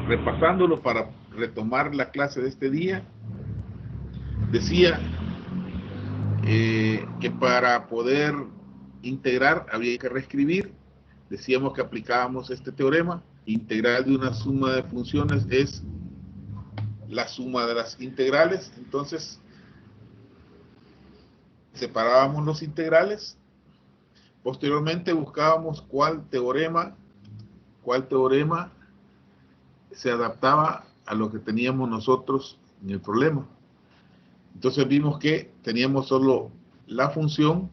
repasándolo para retomar la clase de este día, decía que para poder integrar había que reescribir. Decíamos que aplicábamos este teorema: integral de una suma de funciones es la suma de las integrales. Entonces separábamos los integrales, posteriormente buscábamos cuál teorema se adaptaba a lo que teníamos nosotros en el problema. Entonces vimos que teníamos solo la función,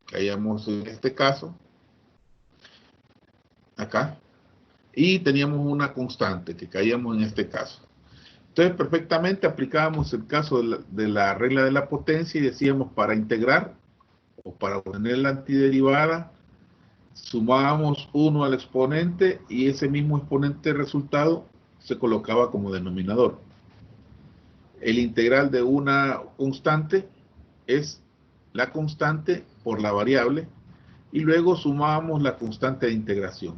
que hayamos en este caso, acá, y teníamos una constante, que caíamos en este caso. Entonces perfectamente aplicábamos el caso de la regla de la potencia y decíamos, para integrar o para obtener la antiderivada, sumábamos 1 al exponente y ese mismo exponente resultado se colocaba como denominador. El integral de una constante es la constante por la variable y luego sumábamos la constante de integración.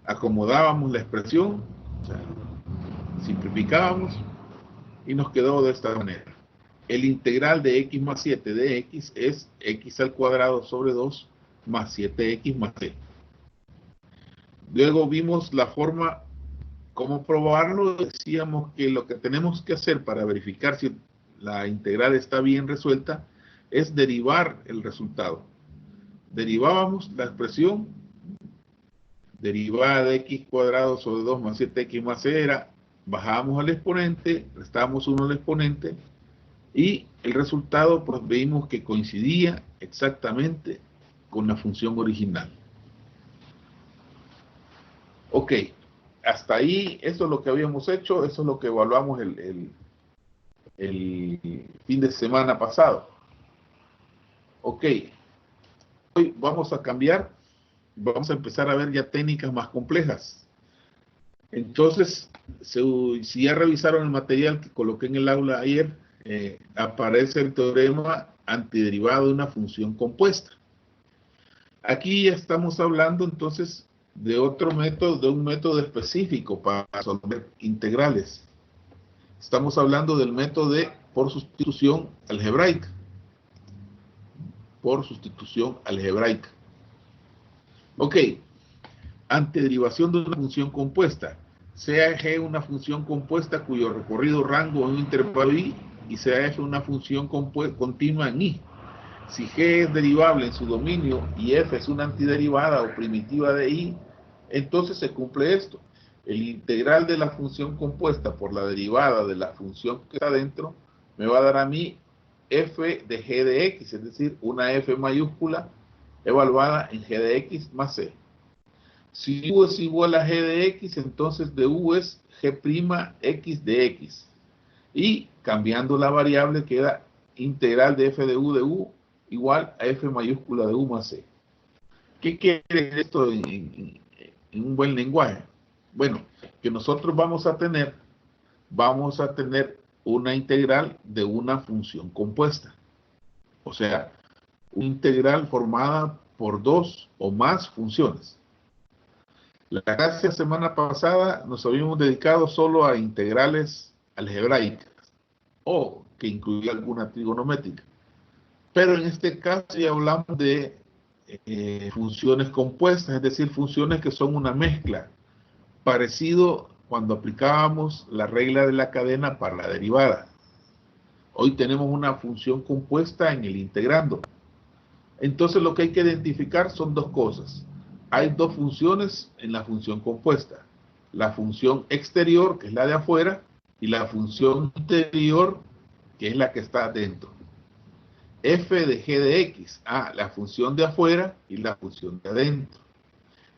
Acomodábamos la expresión, o sea, simplificábamos y nos quedó de esta manera. El integral de x más 7 de x es x al cuadrado sobre 2 más 7x más c. Luego vimos la forma, cómo probarlo. Decíamos que lo que tenemos que hacer para verificar si la integral está bien resuelta es derivar el resultado. Derivábamos la expresión, derivada de x cuadrado sobre 2 más 7x más c era, bajábamos al exponente, restábamos 1 al exponente, y el resultado pues vimos que coincidía exactamente con la función original. Ok, hasta ahí, eso es lo que habíamos hecho, eso es lo que evaluamos el fin de semana pasado. Ok, hoy vamos a cambiar, vamos a empezar a ver ya técnicas más complejas. Entonces, si ya revisaron el material que coloqué en el aula ayer, aparece el teorema antiderivado de una función compuesta. Aquí ya estamos hablando entonces de otro método, de un método específico para resolver integrales. Estamos hablando del método de por sustitución algebraica. Por sustitución algebraica. Ok, antiderivación de una función compuesta. Sea G una función compuesta cuyo recorrido rango en un intervalo I y sea F una función continua en I. Si G es derivable en su dominio y F es una antiderivada o primitiva de I, entonces se cumple esto. El integral de la función compuesta por la derivada de la función que está dentro me va a dar a mí F de G de X, es decir, una F mayúscula evaluada en G de X más C. Si U es igual a G de X, entonces de U es G' X de X. Y cambiando la variable queda integral de F de U igual a F mayúscula de U más C. ¿Qué quiere decir esto en un buen lenguaje? Bueno, que nosotros vamos a tener una integral de una función compuesta. O sea, una integral formada por dos o más funciones. La clase de la semana pasada nos habíamos dedicado solo a integrales algebraicas o que incluía alguna trigonométrica. Pero en este caso ya hablamos de funciones compuestas, es decir, funciones que son una mezcla, parecido cuando aplicábamos la regla de la cadena para la derivada. Hoy tenemos una función compuesta en el integrando. Entonces lo que hay que identificar son dos cosas. Hay dos funciones en la función compuesta. La función exterior, que es la de afuera, y la función interior, que es la que está dentro. F de G de X, la función de afuera y la función de adentro.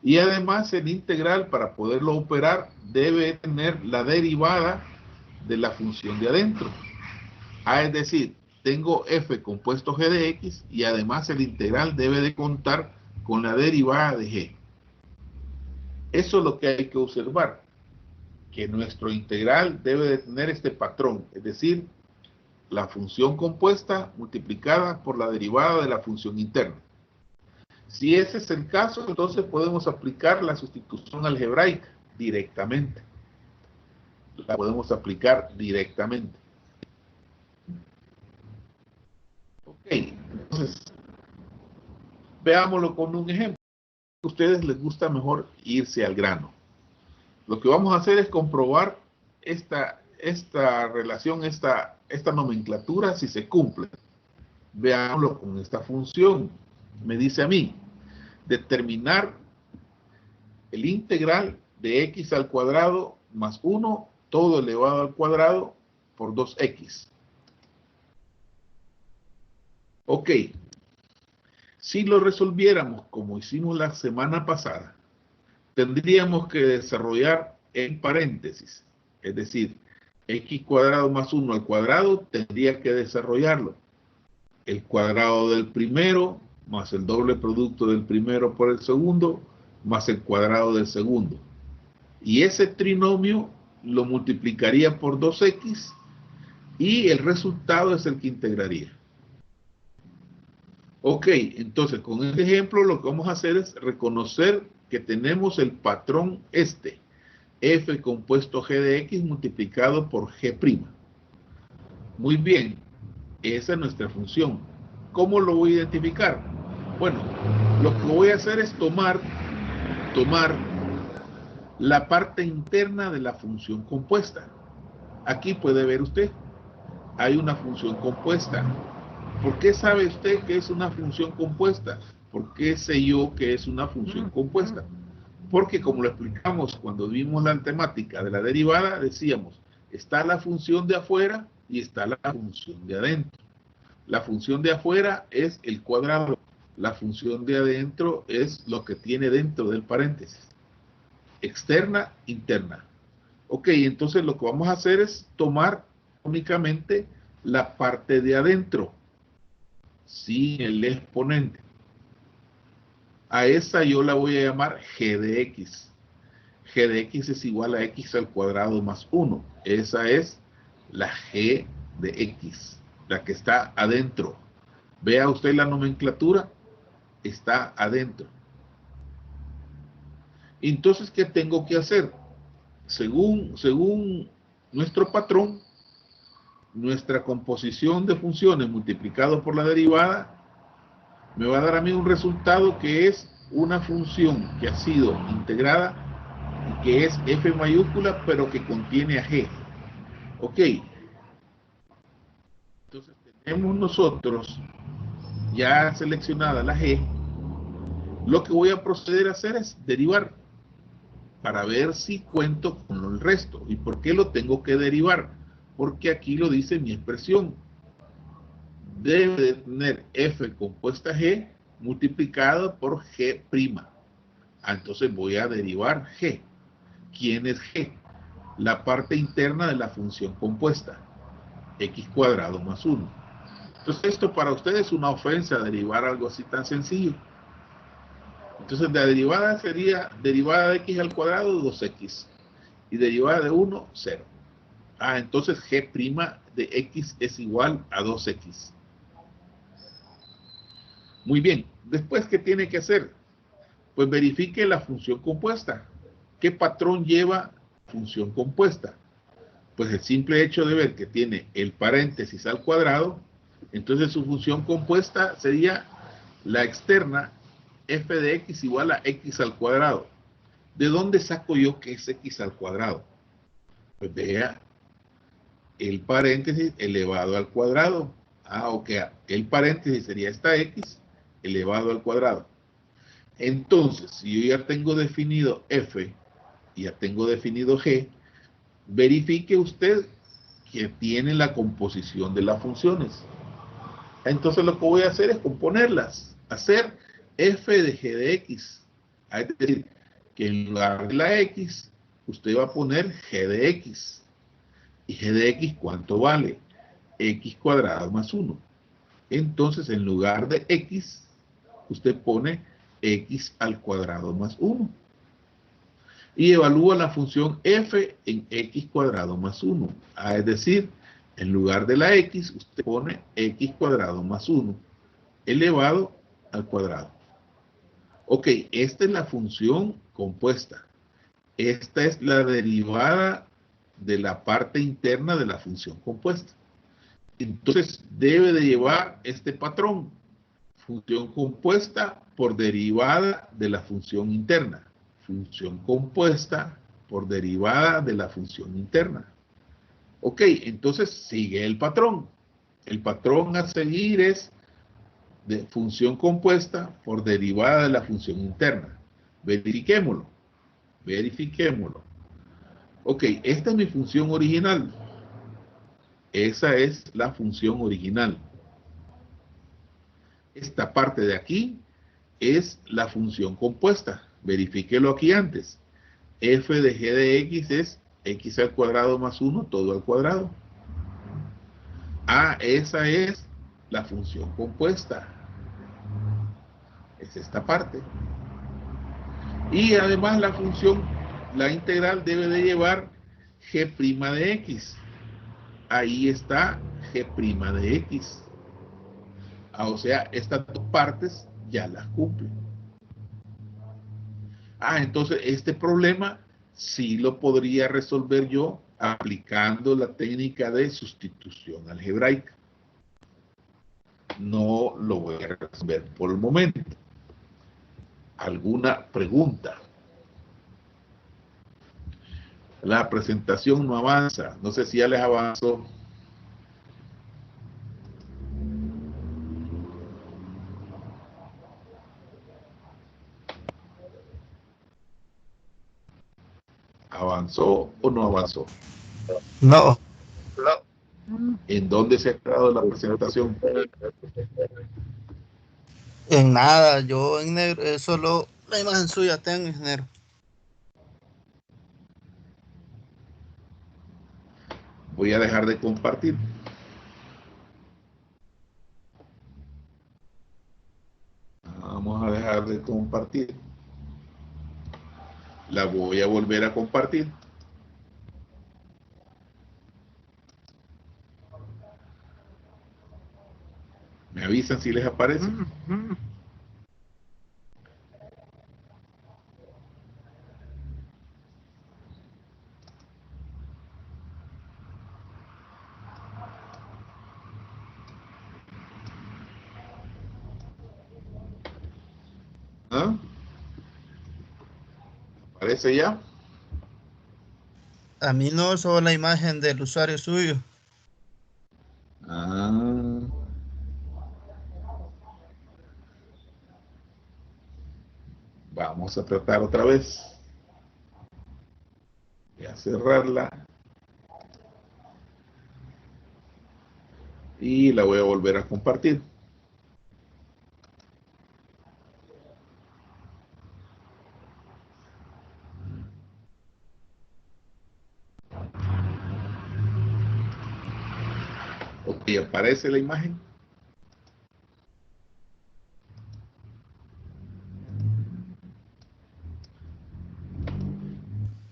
Y además el integral, para poderlo operar, debe tener la derivada de la función de adentro. Es decir, tengo F compuesto G de X y además el integral debe de contar con la derivada de G. Eso es lo que hay que observar, que nuestro integral debe de tener este patrón, es decir, la función compuesta multiplicada por la derivada de la función interna. Si ese es el caso, entonces podemos aplicar la sustitución algebraica. directamente. La podemos aplicar directamente. Ok, entonces, veámoslo con un ejemplo. A ustedes les gusta mejor irse al grano. Lo que vamos a hacer es comprobar esta relación, esta nomenclatura, si se cumple. Veámoslo con esta función. Me dice a mí, determinar el integral de x al cuadrado más 1, todo elevado al cuadrado por 2x. Ok, si lo resolviéramos como hicimos la semana pasada, tendríamos que desarrollar en paréntesis, es decir, x cuadrado más 1 al cuadrado, tendría que desarrollarlo. El cuadrado del primero, más el doble producto del primero por el segundo, más el cuadrado del segundo. Y ese trinomio lo multiplicaría por 2x y el resultado es el que integraría. Ok, entonces con este ejemplo lo que vamos a hacer es reconocer que tenemos el patrón este, f compuesto g de x multiplicado por g'. Muy bien, esa es nuestra función. ¿Cómo lo voy a identificar? Bueno, lo que voy a hacer es tomar la parte interna de la función compuesta. Aquí puede ver usted, hay una función compuesta. ¿Por qué sabe usted que es una función compuesta? ¿Por qué sé yo que es una función compuesta? Porque como lo explicamos cuando vimos la temática de la derivada, decíamos, está la función de afuera y está la función de adentro. La función de afuera es el cuadrado. La función de adentro es lo que tiene dentro del paréntesis. Externa, interna. Ok, entonces lo que vamos a hacer es tomar únicamente la parte de adentro, sin el exponente. A esa yo la voy a llamar g de x. G de x es igual a x al cuadrado más 1. Esa es la g de x, la que está adentro. Vea usted la nomenclatura, está adentro. Entonces, ¿qué tengo que hacer? Según nuestro patrón, nuestra composición de funciones multiplicado por la derivada me va a dar a mí un resultado que es una función que ha sido integrada y que es f mayúscula pero que contiene a g. Ok, entonces tenemos nosotros ya seleccionada la g. Lo que voy a proceder a hacer es derivar para ver si cuento con el resto. ¿Y por qué lo tengo que derivar? Porque aquí lo dice mi expresión. Debe de tener f compuesta g multiplicado por g'. Entonces voy a derivar g. ¿Quién es g? La parte interna de la función compuesta, x cuadrado más 1. Entonces esto para ustedes es una ofensa, derivar algo así tan sencillo. Entonces la derivada sería derivada de x al cuadrado 2x y derivada de 1, 0. Entonces g' de x es igual a 2x. Muy bien, después, ¿qué tiene que hacer? Pues verifique la función compuesta. ¿Qué patrón lleva función compuesta? Pues el simple hecho de ver que tiene el paréntesis al cuadrado, entonces su función compuesta sería la externa f de x igual a x al cuadrado. ¿De dónde saco yo que es x al cuadrado? Pues vea, el paréntesis elevado al cuadrado. Ok, el paréntesis sería esta x elevado al cuadrado. Entonces, si yo ya tengo definido f y ya tengo definido g, verifique usted que tiene la composición de las funciones. Entonces lo que voy a hacer es componerlas, hacer f de g de x. Es decir, que en lugar de la x, usted va a poner g de x. ¿Y g de x cuánto vale? X cuadrado más 1. Entonces, en lugar de x, usted pone x al cuadrado más 1. Y evalúa la función f en x cuadrado más 1. Es decir, en lugar de la x, usted pone x cuadrado más 1 elevado al cuadrado. Ok, esta es la función compuesta. Esta es la derivada de la parte interna de la función compuesta. Entonces debe de llevar este patrón. Función compuesta por derivada de la función interna. Función compuesta por derivada de la función interna. Ok, entonces sigue el patrón. El patrón a seguir es de función compuesta por derivada de la función interna. Verifiquémoslo. Verifiquémoslo. Ok, esta es mi función original. Esa es la función original. Esta parte de aquí es la función compuesta. Verifíquelo aquí antes. F de g de x es x al cuadrado más 1 todo al cuadrado. Ah, esa es la función compuesta. Es esta parte. Y además la función, la integral debe de llevar g' de x. Ahí está g' de x. Ah, o sea, estas dos partes ya las cumplen. Ah, entonces este problema sí lo podría resolver yo aplicando la técnica de sustitución algebraica. No lo voy a resolver por el momento. ¿Alguna pregunta? La presentación no avanza. No sé si ya les avanzó. ¿Avanzó o no avanzó? No. ¿En dónde se ha quedado la presentación? En nada, yo en negro, solo la imagen suya tengo en negro. Voy a dejar de compartir. Vamos a dejar de compartir. La voy a volver a compartir. Me avisan si les aparece. ¿Ah? ¿Aparece ya? A mí no, solo la imagen del usuario suyo. Ah. Vamos a tratar otra vez. Voy a cerrarla. Y la voy a volver a compartir. Ok, aparece la imagen.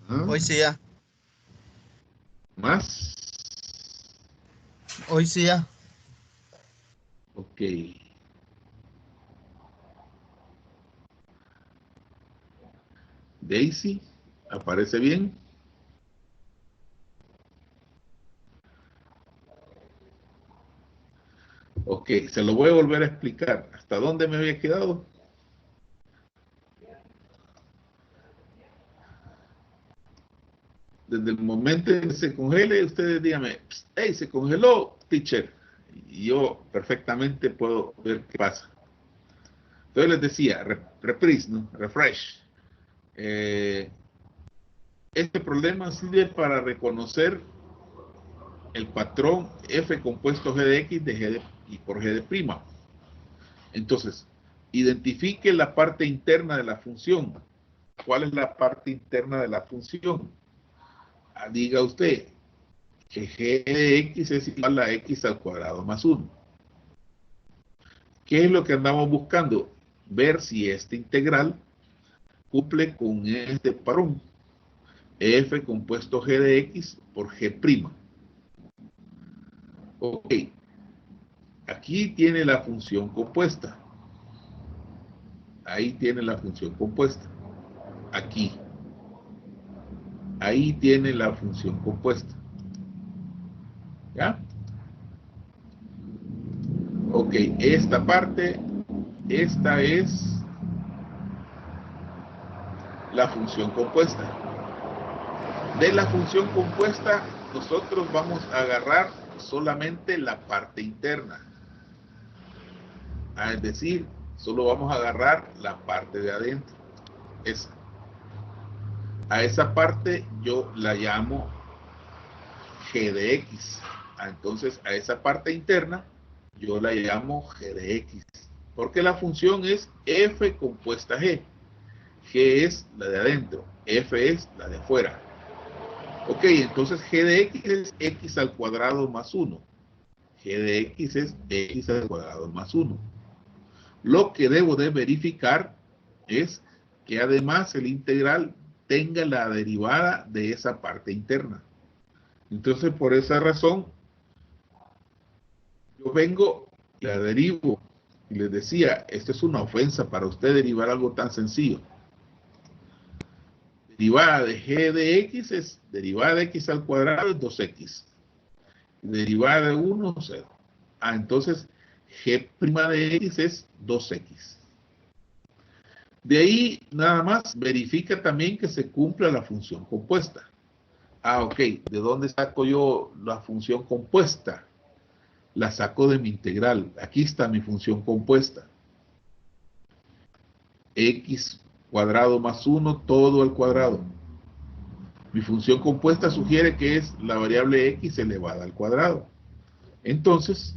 ¿Ah? Hoy sí ya, ¿Más? hoy sí ya. Ok. Daisy, ¿aparece bien? Ok, se lo voy a volver a explicar. ¿Hasta dónde me había quedado? Desde el momento en que se congele, ustedes díganme, hey, se congeló, teacher. Y yo perfectamente puedo ver qué pasa. Entonces les decía, reprise, ¿no? Refresh. Este problema sirve para reconocer el patrón f compuesto g de x de g de, y por g de prima. Entonces, identifique la parte interna de la función. ¿Cuál es la parte interna de la función? Diga usted que g de x es igual a x al cuadrado más 1. ¿Qué es lo que andamos buscando? Ver si esta integral cumple con este patrón. F compuesto g de x por g'. Ok, aquí tiene la función compuesta. Ahí tiene la función compuesta. Aquí. Ahí tiene la función compuesta. ¿Ya? Ok, esta parte, esta es la función compuesta. De la función compuesta, nosotros vamos a agarrar solamente la parte interna. Es decir, solo vamos a agarrar la parte de adentro. Esa. A esa parte yo la llamo G de X. Entonces, a esa parte interna yo la llamo G de X. Porque la función es F compuesta G. G es la de adentro, F es la de afuera. Ok, entonces G de X es X al cuadrado más 1. G de X es X al cuadrado más 1. Lo que debo de verificar es que además el integral tenga la derivada de esa parte interna. Entonces, por esa razón, yo vengo, la derivo, y les decía, esto es una ofensa para usted derivar algo tan sencillo. Derivada de G de X es derivada de X al cuadrado es 2X. Derivada de 1, 0. Entonces, G' de X es 2X. De ahí, nada más, verifica también que se cumpla la función compuesta. Ok, ¿de dónde saco yo la función compuesta? La saco de mi integral. Aquí está mi función compuesta. X cuadrado más 1, todo al cuadrado. Mi función compuesta sugiere que es la variable X elevada al cuadrado. Entonces,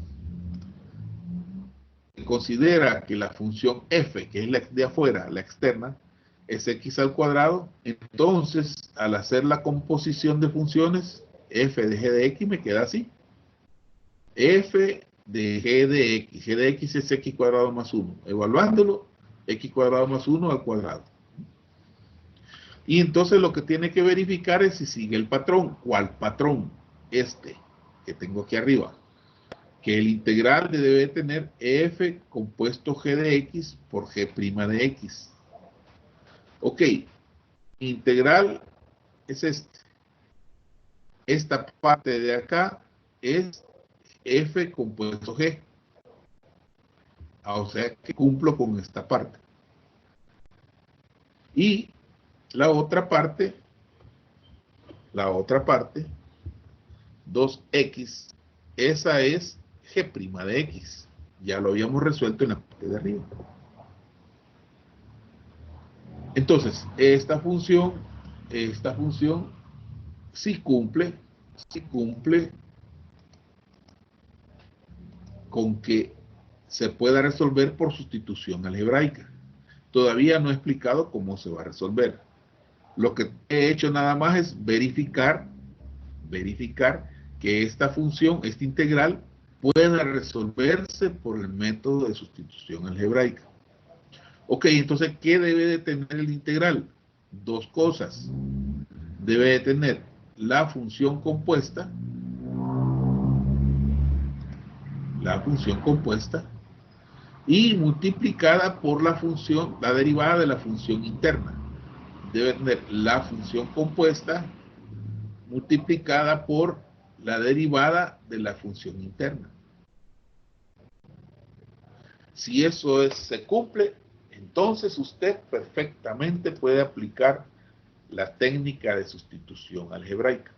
considera que la función F, que es la de afuera, la externa, es X al cuadrado. Entonces, al hacer la composición de funciones, F de G de X me queda así. F de G de X es X cuadrado más 1. Evaluándolo, X cuadrado más 1 al cuadrado. Y entonces lo que tiene que verificar es si sigue el patrón. ¿Cuál patrón? Este, que tengo aquí arriba. Que el integral debe tener F compuesto G de X por G' de X. Ok, integral es este. Esta parte de acá es F compuesto G. O sea que cumplo con esta parte. Y la otra parte, 2X, esa es G' de X. Ya lo habíamos resuelto en la parte de arriba. Entonces, esta función sí cumple con que se pueda resolver por sustitución algebraica. Todavía no he explicado cómo se va a resolver. Lo que he hecho nada más es verificar que esta función, esta integral, pueda resolverse por el método de sustitución algebraica. Ok, entonces, ¿qué debe de tener el integral? Dos cosas. Debe de tener la función compuesta, y multiplicada por la función, la derivada de la función interna. Debe tener la función compuesta multiplicada por la derivada de la función interna. Si eso se cumple, entonces usted perfectamente puede aplicar la técnica de sustitución algebraica.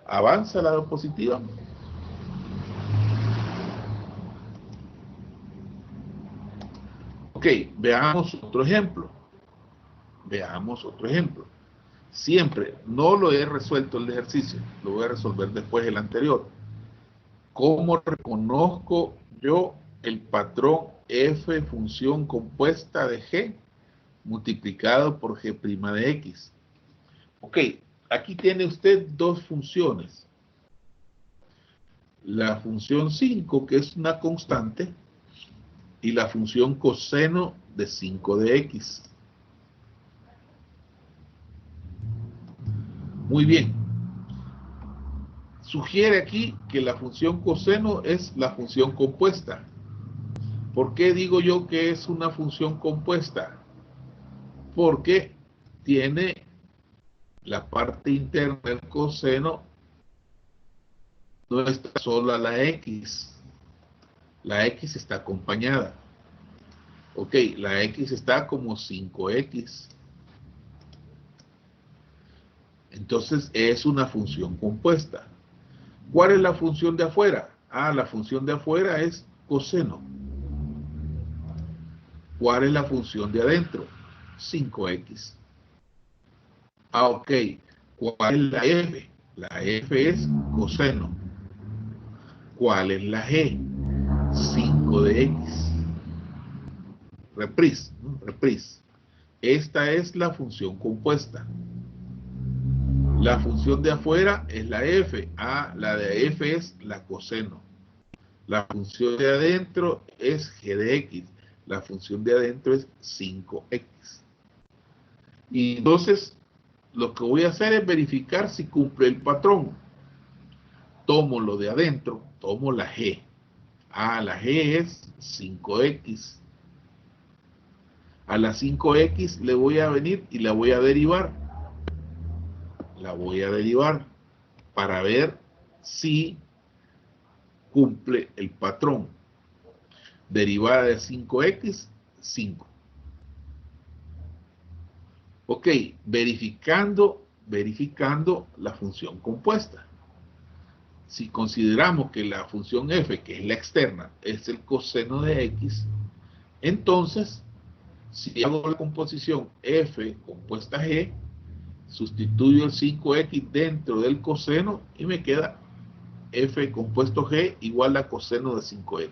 Avanza la diapositiva. Ok, veamos otro ejemplo. Siempre, no lo he resuelto el ejercicio, lo voy a resolver después el anterior. ¿Cómo reconozco yo el patrón F función compuesta de G multiplicado por G' de X? Ok, aquí tiene usted dos funciones. La función 5, que es una constante, y la función coseno de 5 de X. Muy bien. Sugiere aquí que la función coseno es la función compuesta. ¿Por qué digo yo que es una función compuesta? Porque tiene la parte interna del coseno, no está sola la X. La X está acompañada. Ok, la X está como 5X. Entonces es una función compuesta. ¿Cuál es la función de afuera? Ah, la función de afuera es coseno. ¿Cuál es la función de adentro? 5X. Ah, ok. ¿Cuál es la F? La F es coseno. ¿Cuál es la G? 5 de X. Reprise, ¿no? Reprise. Esta es la función compuesta. La función de afuera es la F. Ah, la de F es la coseno. La función de adentro es G de X. La función de adentro es 5X. Y entonces, lo que voy a hacer es verificar si cumple el patrón. Tomo lo de adentro, tomo la G. Ah, la G es 5X. A la 5X le voy a venir y la voy a derivar. La voy a derivar para ver si cumple el patrón. Derivada de 5X, 5. Ok, verificando la función compuesta. Si consideramos que la función f, que es la externa, es el coseno de x, entonces, si hago la composición f compuesta g, sustituyo el 5x dentro del coseno y me queda f compuesto g igual a coseno de 5x.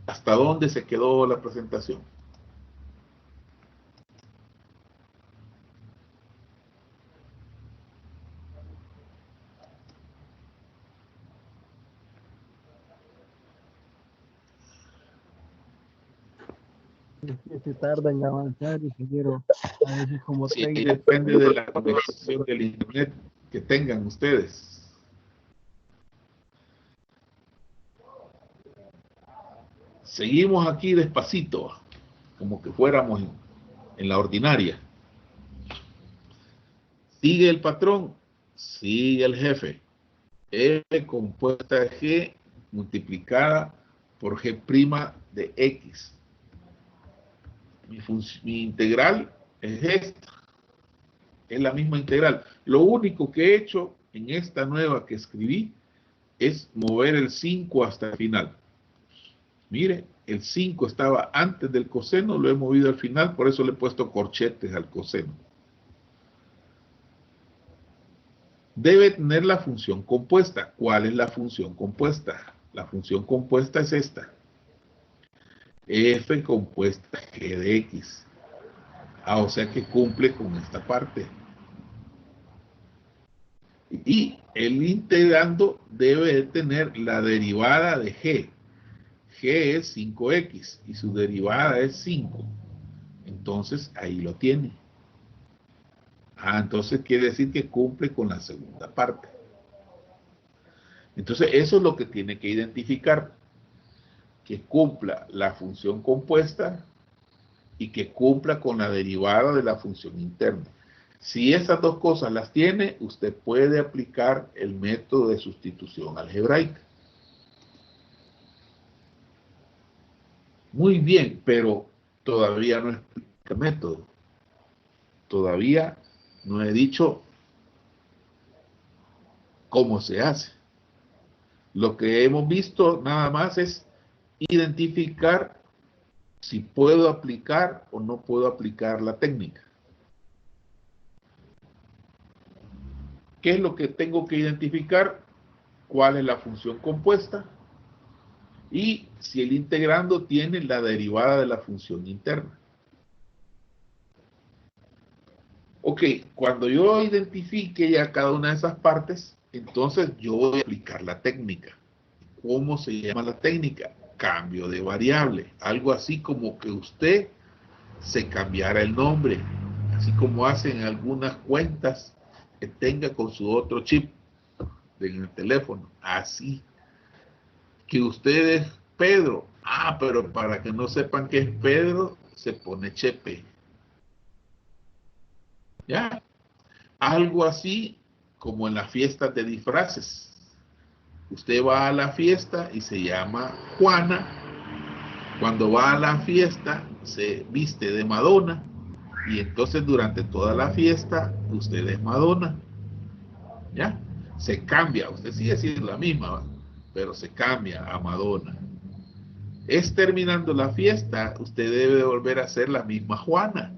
¿Hasta dónde se quedó la presentación? Que se tarda en avanzar y quiero a veces como Sí, 30. depende de la conexión del internet que tengan ustedes. Seguimos aquí despacito, como que fuéramos en la ordinaria. Sigue el patrón, sigue el jefe. F compuesta de G multiplicada por G' de X. Mi integral es esta. Es la misma integral. Lo único que he hecho en esta nueva que escribí es mover el 5 hasta el final. Mire, el 5 estaba antes del coseno, lo he movido al final, por eso le he puesto corchetes al coseno. Debe tener la función compuesta. ¿Cuál es la función compuesta? La función compuesta es esta. F compuesta G de X. Ah, o sea que cumple con esta parte. Y el integrando debe de tener la derivada de G. G es 5X y su derivada es 5. Entonces, ahí lo tiene. Ah, entonces quiere decir que cumple con la segunda parte. Entonces, eso es lo que tiene que identificar. Que cumpla la función compuesta y que cumpla con la derivada de la función interna. Si esas dos cosas las tiene, usted puede aplicar el método de sustitución algebraica. Muy bien, pero todavía no explica el método. Todavía no he dicho cómo se hace. Lo que hemos visto nada más es identificar si puedo aplicar o no puedo aplicar la técnica. ¿Qué es lo que tengo que identificar? ¿Cuál es la función compuesta? Y si el integrando tiene la derivada de la función interna. Ok, cuando yo identifique ya cada una de esas partes, entonces yo voy a aplicar la técnica. ¿Cómo se llama la técnica? Cambio de variable. Algo así como que usted se cambiara el nombre, así como hacen algunas cuentas que tenga con su otro chip. en el teléfono, así. Que usted es Pedro. Ah, pero para que no sepan que es Pedro, se pone Chepe. ¿Ya? Algo así como en las fiestas de disfraces. Usted va a la fiesta y se llama Juana. Cuando va a la fiesta se viste de Madonna y entonces durante toda la fiesta usted es Madonna. ¿Ya? Se cambia, usted sigue siendo la misma, ¿va? Pero se cambia a Madonna. Es terminando la fiesta, usted debe volver a ser la misma Juana.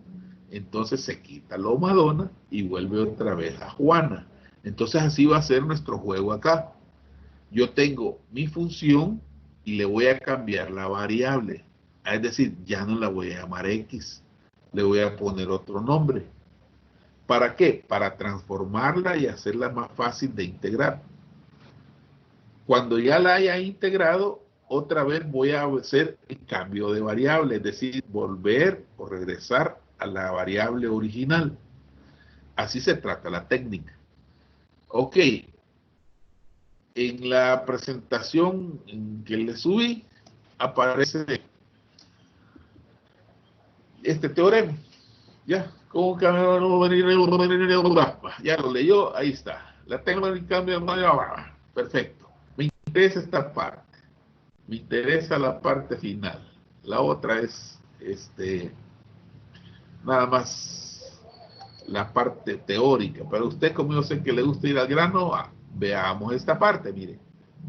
Entonces se quita lo Madonna y vuelve otra vez a Juana. Entonces así va a ser nuestro juego acá. Yo tengo mi función y le voy a cambiar la variable. Es decir, ya no la voy a llamar X, le voy a poner otro nombre. ¿Para qué? Para transformarla y hacerla más fácil de integrar. Cuando ya la haya integrado, otra vez voy a hacer el cambio de variable, es decir, volver o regresar a la variable original. Así se trata la técnica. Ok, en la presentación que le subí, aparece este teorema. Ya, ¿cómo cambiar? Ya lo leyó, ahí está. La técnica de cambio, perfecto. Me interesa esta parte. Me interesa la parte final. La otra es nada más la parte teórica. Pero usted, como yo sé que le gusta ir al grano, veamos esta parte. Mire,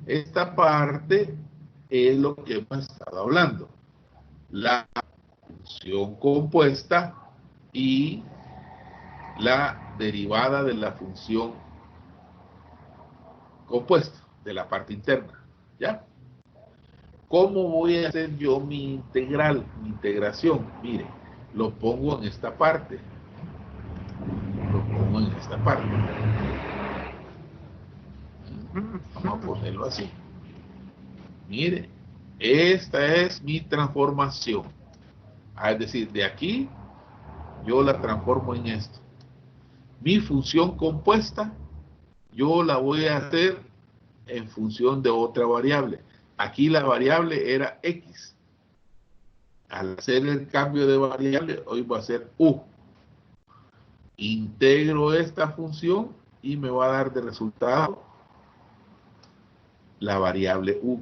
esta parte es lo que hemos estado hablando. La función compuesta y la derivada de la función compuesta, de la parte interna. ¿Ya? ¿Cómo voy a hacer yo mi integral, mi integración? Mire, lo pongo en esta parte. Lo pongo en esta parte. Vamos a ponerlo así. Mire, esta es mi transformación. Es decir, de aquí yo la transformo en esto. Mi función compuesta, yo la voy a hacer en función de otra variable. Aquí la variable era X. Al hacer el cambio de variable, hoy va a ser U. Integro esta función y me va a dar de resultado la variable U.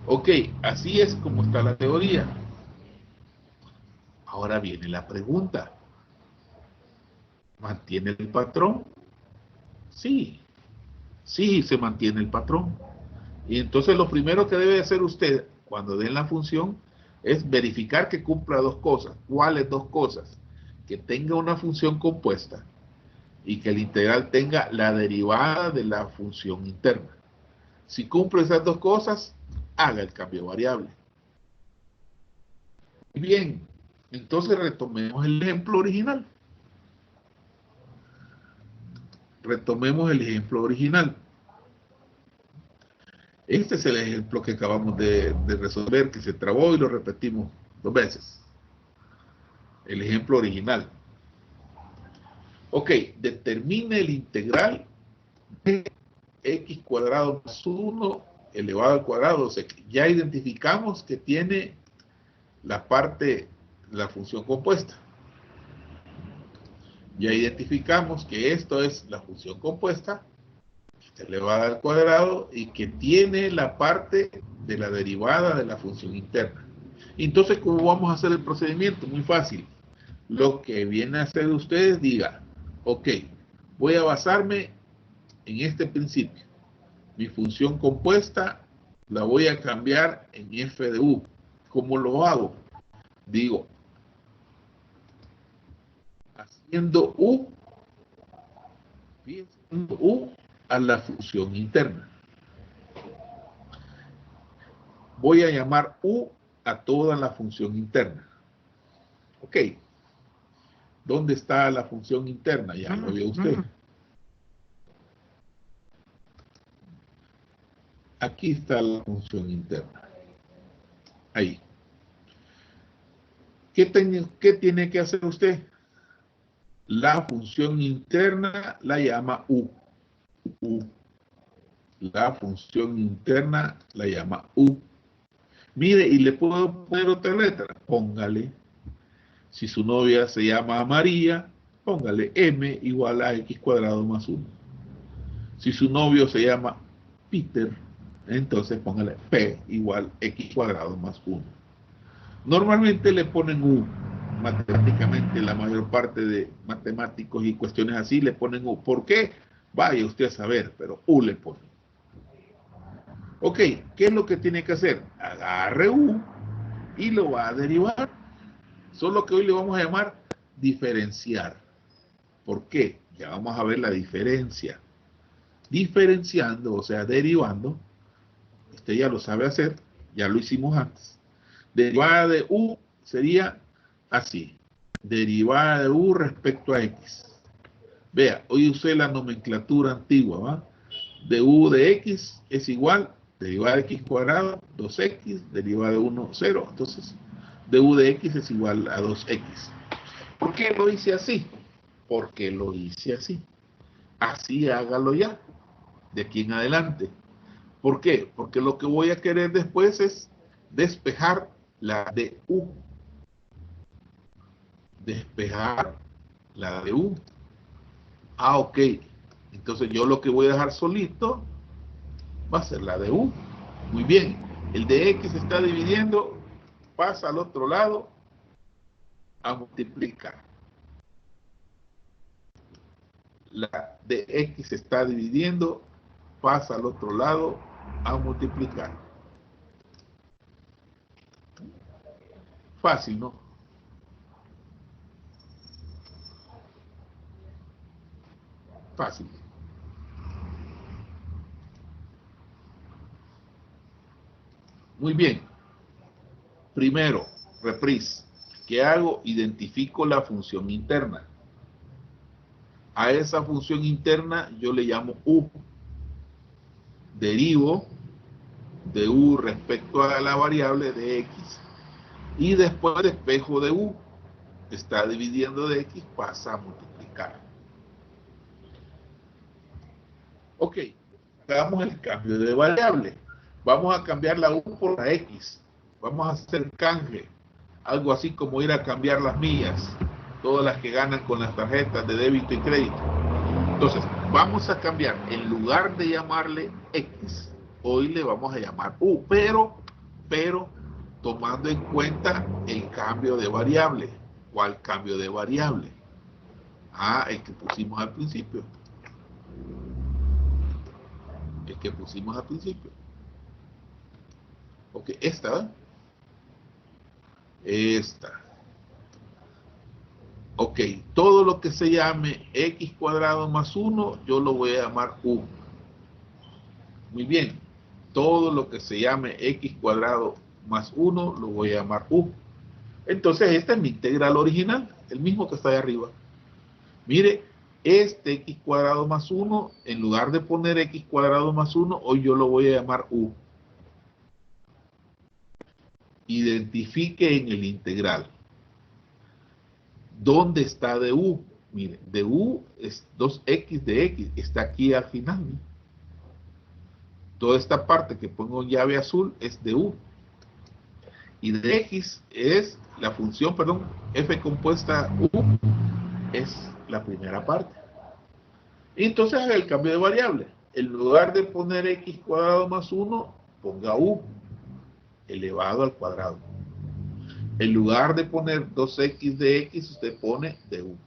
Ok, así es como está la teoría. Ahora viene la pregunta. ¿Mantiene el patrón? Sí, sí se mantiene el patrón. Y entonces lo primero que debe hacer usted cuando den la función es verificar que cumpla dos cosas. ¿Cuáles dos cosas? Que tenga una función compuesta y que el integral tenga la derivada de la función interna. Si cumple esas dos cosas, haga el cambio de variable. Bien, entonces retomemos el ejemplo original. Retomemos el ejemplo original. Este es el ejemplo que acabamos de resolver, que se trabó y lo repetimos 2 veces. El ejemplo original. Ok, determine el integral de x cuadrado más 1 elevado al cuadrado. O sea, ya identificamos que tiene la parte, la función compuesta. Ya identificamos que esto es la función compuesta, elevada al cuadrado, y que tiene la parte de la derivada de la función interna. Entonces, ¿cómo vamos a hacer el procedimiento? Muy fácil. Lo que viene a hacer ustedes, diga, ok, voy a basarme en este principio. Mi función compuesta la voy a cambiar en f de u. ¿Cómo lo hago? Digo, haciendo u a la función interna. Voy a llamar u a toda la función interna. Ok. ¿Dónde está la función interna? Ya lo vio usted. Aquí está la función interna. Ahí. ¿Qué tiene que hacer usted? La función interna la llama U. La función interna la llama U. Mire, y le puedo poner otra letra. Póngale. Si su novia se llama María, póngale M igual a X cuadrado más 1. Si su novio se llama Peter, entonces póngale P igual X cuadrado más 1. Normalmente le ponen U. Matemáticamente, la mayor parte de matemáticos y cuestiones así le ponen U. ¿Por qué? Vaya usted a saber, pero U le ponen. Ok, ¿qué es lo que tiene que hacer? Agarre U y lo va a derivar. Solo que hoy le vamos a llamar diferenciar. ¿Por qué? Ya vamos a ver la diferencia. Diferenciando, o sea, derivando, usted ya lo sabe hacer, ya lo hicimos antes. Derivada de U sería así. Derivada de U respecto a X. Vea, hoy usé la nomenclatura antigua, ¿va? De U de X es igual, derivada de X cuadrado, 2X, derivada de 1, 0. Entonces, de U de X es igual a 2X. ¿Por qué lo hice así? Porque lo hice así. Así hágalo ya, de aquí en adelante. ¿Por qué? Porque lo que voy a querer después es despejar la de U. Despejar la de U. Ah, ok. Entonces yo lo que voy a dejar solito va a ser la de U. Muy bien. El de X se está dividiendo, pasa al otro lado a multiplicar. La de X se está dividiendo, pasa al otro lado a multiplicar. Fácil, ¿no? Fácil. Muy bien. Primero, reprise. ¿Qué hago? Identifico la función interna. A esa función interna yo le llamo U. Derivo de U respecto a la variable de X. Y después despejo de U. Está dividiendo de X, pasa a multiplicar. Ok, hagamos el cambio de variable. Vamos a cambiar la U por la X. Vamos a hacer canje. Algo así como ir a cambiar las millas. Todas las que ganan con las tarjetas de débito y crédito. Entonces, vamos a cambiar. En lugar de llamarle X, hoy le vamos a llamar U. Pero, tomando en cuenta el cambio de variable. ¿Cuál cambio de variable? Ah, el que pusimos al principio. El que pusimos al principio. Ok, esta, ¿eh? Esta. Ok, todo lo que se llame X cuadrado más 1, yo lo voy a llamar U. Muy bien. Todo lo que se llame X cuadrado más 1, lo voy a llamar U. Entonces, esta es mi integral original, el mismo que está ahí arriba. Mire, este X cuadrado más 1, en lugar de poner X cuadrado más 1, hoy yo lo voy a llamar U. Identifique en el integral. ¿Dónde está de U? Mire, de U es 2X de X, está aquí al final. ¿No? Toda esta parte que pongo en llave azul es de U. Y de X es la función, perdón, F compuesta U es la primera parte. Y entonces haga el cambio de variable. En lugar de poner X cuadrado más 1, ponga U elevado al cuadrado. En lugar de poner 2X de X, usted pone de U.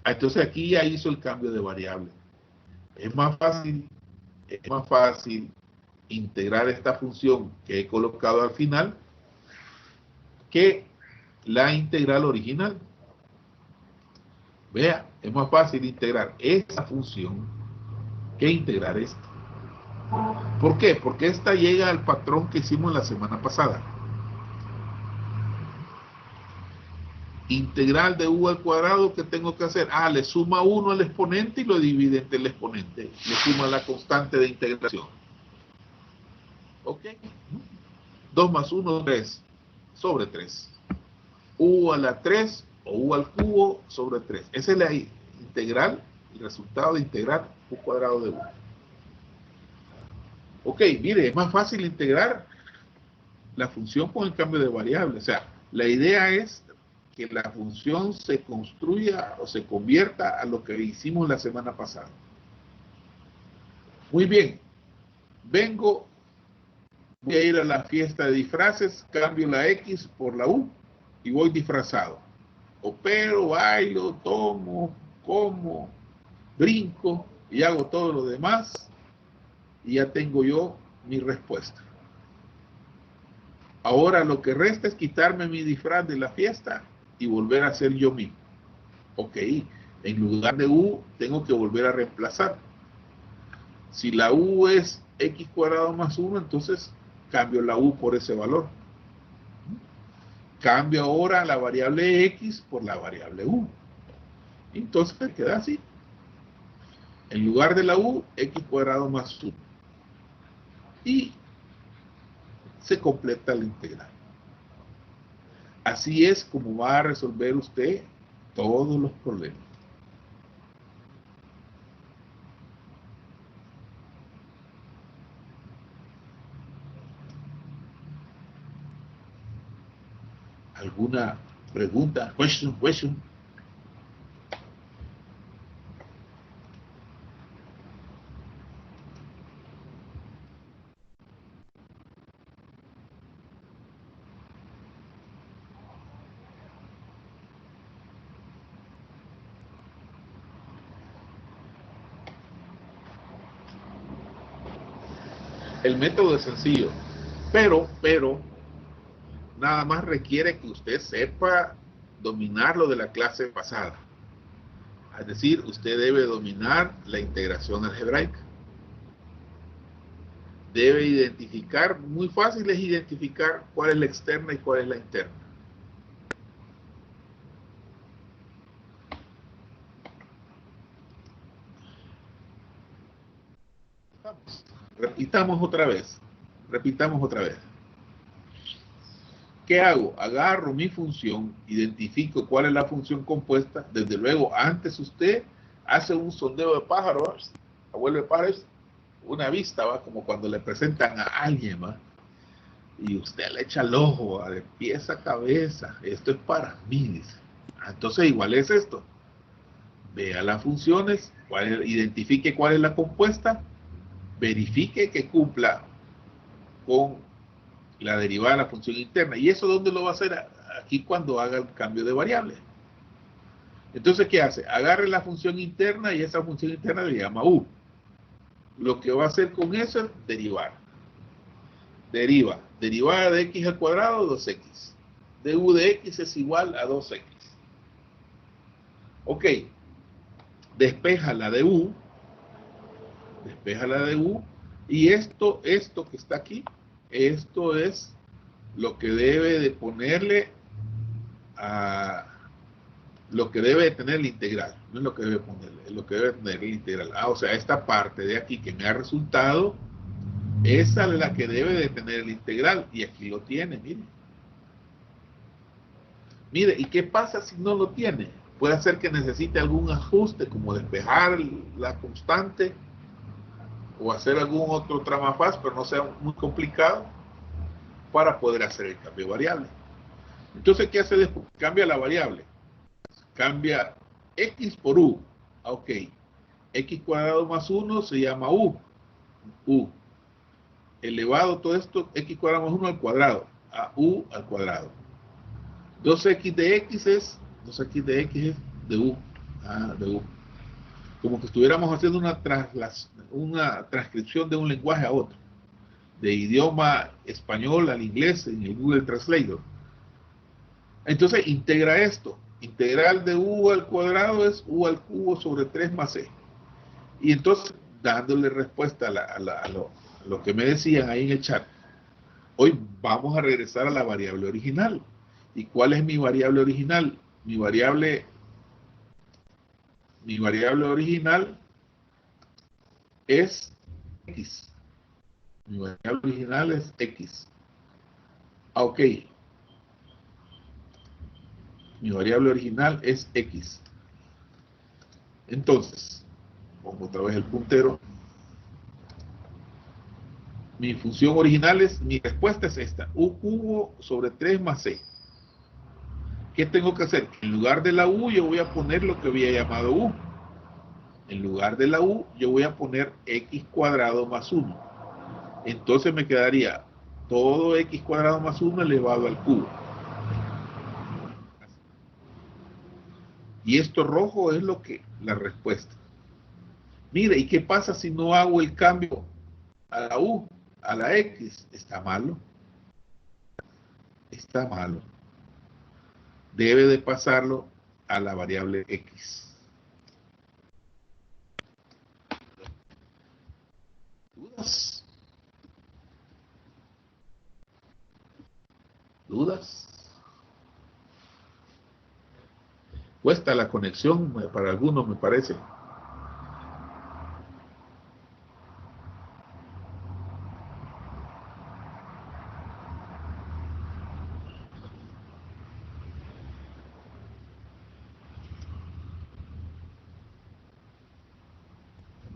Entonces aquí ya hizo el cambio de variable. Es más fácil integrar esta función que he colocado al final que la integral original. Vea, es más fácil integrar esta función que integrar esta. ¿Por qué? Porque esta llega al patrón que hicimos la semana pasada. Integral de U al cuadrado, ¿qué tengo que hacer? Le suma 1 al exponente y lo divide entre el exponente. Le suma la constante de integración. ¿Ok? 2 más 1, 3. Sobre 3. U a la 3 o u al cubo sobre 3. Esa es la integral, el resultado de integrar u cuadrado de u. Ok, mire, es más fácil integrar la función con el cambio de variable. O sea, la idea es que la función se construya o se convierta a lo que hicimos la semana pasada. Muy bien, voy a ir a la fiesta de disfraces, cambio la X por la U y voy disfrazado. Opero, bailo, tomo, como, brinco y hago todo lo demás y ya tengo yo mi respuesta. Ahora lo que resta es quitarme mi disfraz de la fiesta y volver a ser yo mismo. Ok, en lugar de U tengo que volver a reemplazar. Si la U es X cuadrado más 1, entonces cambio la U por ese valor. Cambio ahora la variable X por la variable U. Entonces me queda así. En lugar de la U, X cuadrado más 1. Y se completa la integral. Así es como va a resolver usted todos los problemas. ¿Alguna pregunta? Question. El método es sencillo, pero, nada más requiere que usted sepa dominar lo de la clase pasada. Es decir, usted debe dominar la integración algebraica. Debe identificar, muy fácil es identificar cuál es la externa y cuál es la interna. Repitamos otra vez. ¿Qué hago? Agarro mi función, identifico cuál es la función compuesta. Desde luego, antes usted hace un sondeo de pájaros, abuelo de pájaros, una vista, ¿va? Como cuando le presentan a alguien, ¿va? Y usted le echa el ojo de pies a cabeza. Esto es para mí, dice. Entonces, igual es esto. Vea las funciones, identifique cuál es la compuesta, verifique que cumpla con la derivada de la función interna. ¿Y eso dónde lo va a hacer? Aquí cuando haga el cambio de variable. Entonces, ¿qué hace? Agarre la función interna y esa función interna le llama u. Lo que va a hacer con eso es derivar. Derivada de x al cuadrado, 2x. De u de x es igual a 2x. Ok. Despeja la de u. Y esto que está aquí, esto es lo que debe de ponerle a lo que debe de tener la integral, no es lo que debe ponerle, es lo que debe tener la integral. O sea, esta parte de aquí que me ha resultado, esa es la que debe de tener la integral, y aquí lo tiene, mire. Mire, ¿y qué pasa si no lo tiene? Puede ser que necesite algún ajuste, como despejar la constante, o hacer algún otro tramafaz, pero no sea muy complicado, para poder hacer el cambio de variable. Entonces, ¿qué hace después? Cambia la variable. Cambia x por u. Ok. X cuadrado más 1 se llama u. Elevado todo esto, x cuadrado más 1 al cuadrado. A u al cuadrado. 2x de x es de u. De u. Como que estuviéramos haciendo una transcripción de un lenguaje a otro. De idioma español al inglés en el Google Translator. Entonces integra esto. Integral de u al cuadrado es u al cubo sobre 3 más e. Y entonces, dándole respuesta a lo que me decían ahí en el chat, hoy vamos a regresar a la variable original. ¿Y cuál es mi variable original? Mi variable original es x. Mi variable original es x. Ok. Mi variable original es X. Entonces, pongo otra vez el puntero. Mi función original es, mi respuesta es esta, U cubo sobre 3 más C. ¿Qué tengo que hacer? En lugar de la U yo voy a poner lo que había llamado U. En lugar de la U yo voy a poner X cuadrado más 1. Entonces me quedaría todo X cuadrado más 1 elevado al cubo. Y esto rojo es lo que, la respuesta. Mire, ¿y qué pasa si no hago el cambio a la U, a la X? Está malo. Está malo. Debe de pasarlo a la variable X. ¿Dudas? ¿Dudas? Cuesta la conexión para algunos, me parece.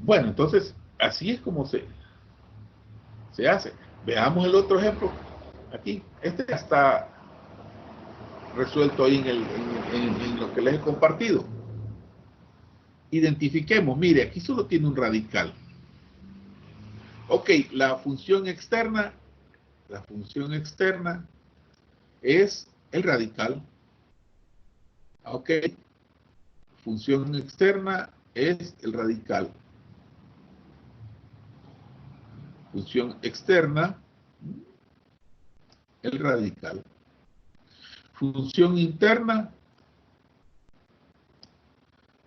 Bueno, entonces, así es como se hace. Veamos el otro ejemplo. Aquí, este ya está resuelto ahí en lo que les he compartido. Identifiquemos, mire, aquí solo tiene un radical. Ok, la función externa es el radical. Ok, función externa es el radical. Función externa, el radical. Función interna,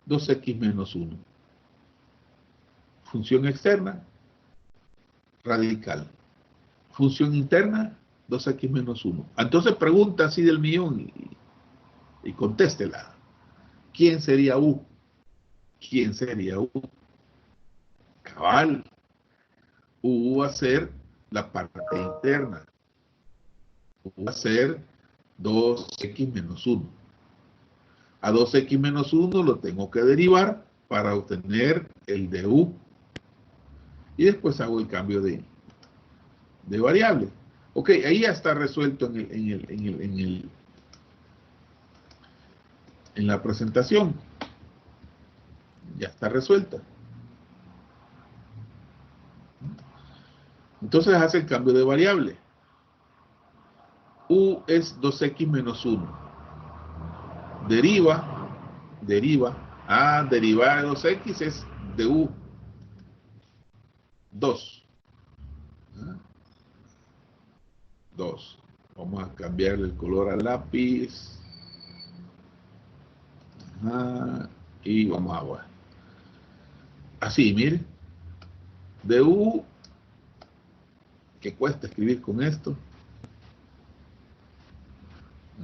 2x menos 1. Función externa, radical. Función interna, 2x menos 1. Entonces pregunta así del millón y contéstela. ¿Quién sería U? ¿Quién sería U? Cabal. U va a ser la parte interna. U va a ser 2x menos 1. A 2x menos 1 lo tengo que derivar para obtener el de U. Y después hago el cambio de variable. Ok, ahí ya está resuelto en la presentación. Ya está resuelta. Entonces hace el cambio de variable. U es 2x menos 1. Deriva. Derivada de 2x es de U. 2. 2. Vamos a cambiarle el color al lápiz. Y vamos a agua. Así, mire. De U, que cuesta escribir con esto.